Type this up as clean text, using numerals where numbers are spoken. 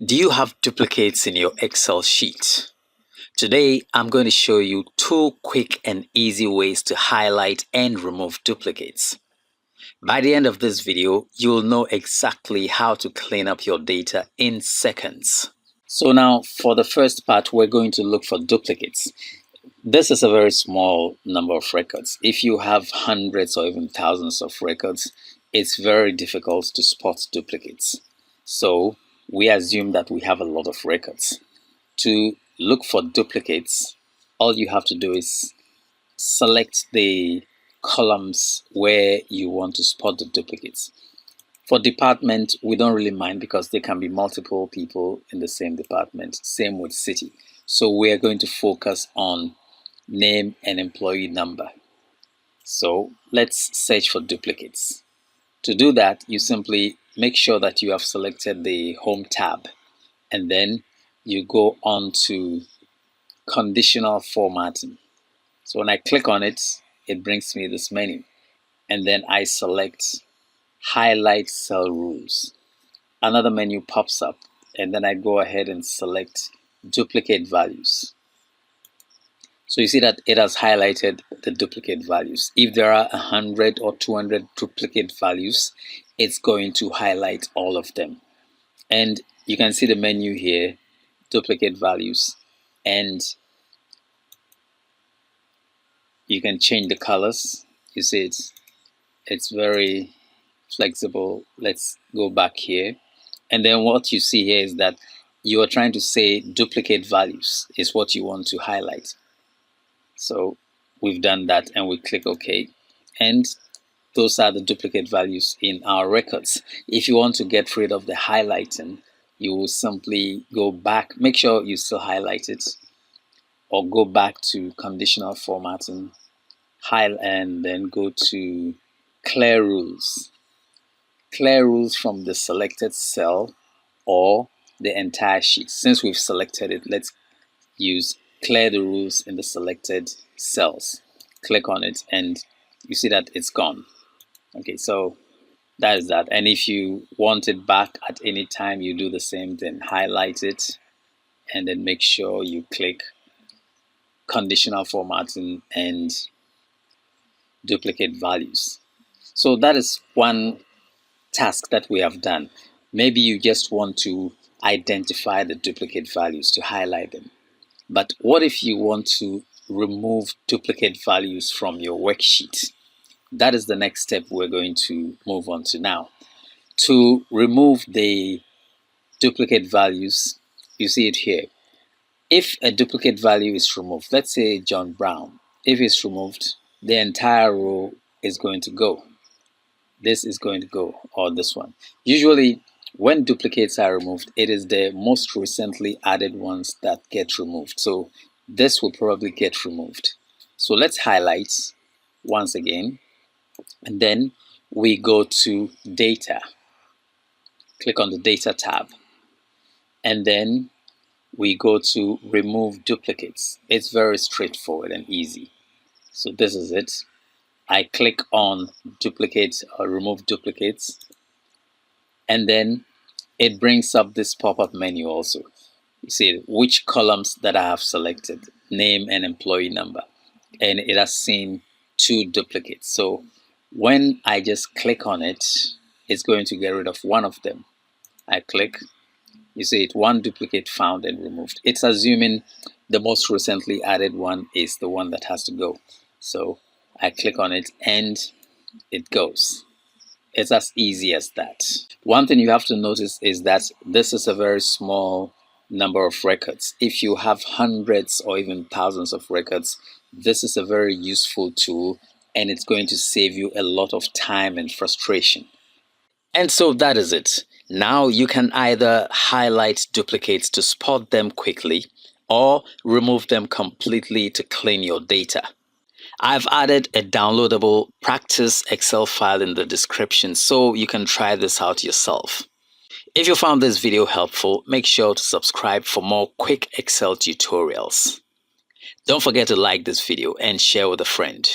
Do you have duplicates in your Excel sheet? Today, I'm going to show you two quick and easy ways to highlight and remove duplicates. By the end of this video, you'll know exactly how to clean up your data in seconds. So now, for the first part, we're going to look for duplicates. This is a very small number of records. If you have hundreds or even thousands of records, it's very difficult to spot duplicates. So we assume that we have a lot of records. To look for duplicates, all you have to do is select the columns where you want to spot the duplicates. For department, we don't really mind because there can be multiple people in the same department. Same with city. So we're going to focus on name and employee number. So let's search for duplicates. To do that, you simply make sure that you have selected the Home tab, and then you go on to conditional formatting. So when I click on it, it brings me this menu, and then I select highlight cell rules. Another menu pops up, and then I go ahead and select duplicate values. So you see that it has highlighted the duplicate values. If there are 100 or 200 duplicate values, it's going to highlight all of them. And you can see the menu here, duplicate values, and you can change the colors. You see it's very flexible. Let's go back here. And then what you see here is that you are trying to say duplicate values is what you want to highlight. So we've done that, and we click OK. And those are the duplicate values in our records. If you want to get rid of the highlighting, you will simply go back, make sure you still highlight it, or go back to conditional formatting, and then go to clear rules. Clear rules from the selected cell or the entire sheet. Since we've selected it, let's use clear the rules in the selected cells. Click on it and you see that it's gone. Okay, so that is that. And if you want it back at any time, you do the same thing. Highlight it and then make sure you click conditional formatting and duplicate values. So that is one task that we have done. Maybe you just want to identify the duplicate values to highlight them. But what if you want to remove duplicate values from your worksheet? That is the next step we're going to move on to now. To remove the duplicate values, you see it here. If a duplicate value is removed, let's say John Brown, if it's removed, the entire row is going to go. This is going to go, or this one. Usually, when duplicates are removed, it is the most recently added ones that get removed. So this will probably get removed. So let's highlight once again, and then we go to data. Click on the data tab, and then we go to remove duplicates. It's very straightforward and easy. So this is it. I click on duplicates or remove duplicates, and then it brings up this pop-up menu also. You see which columns that I have selected, name and employee number, and it has seen two duplicates. So when I just click on it, it's going to get rid of one of them. I click, you see it, one duplicate found and removed. It's assuming the most recently added one is the one that has to go. So I click on it and it goes. It's as easy as that. One thing you have to notice is that this is a very small number of records. If you have hundreds or even thousands of records, this is a very useful tool, and it's going to save you a lot of time and frustration. And so that is it. Now you can either highlight duplicates to spot them quickly or remove them completely to clean your data. I've added a downloadable practice Excel file in the description so you can try this out yourself. If you found this video helpful, make sure to subscribe for more quick Excel tutorials. Don't forget to like this video and share with a friend.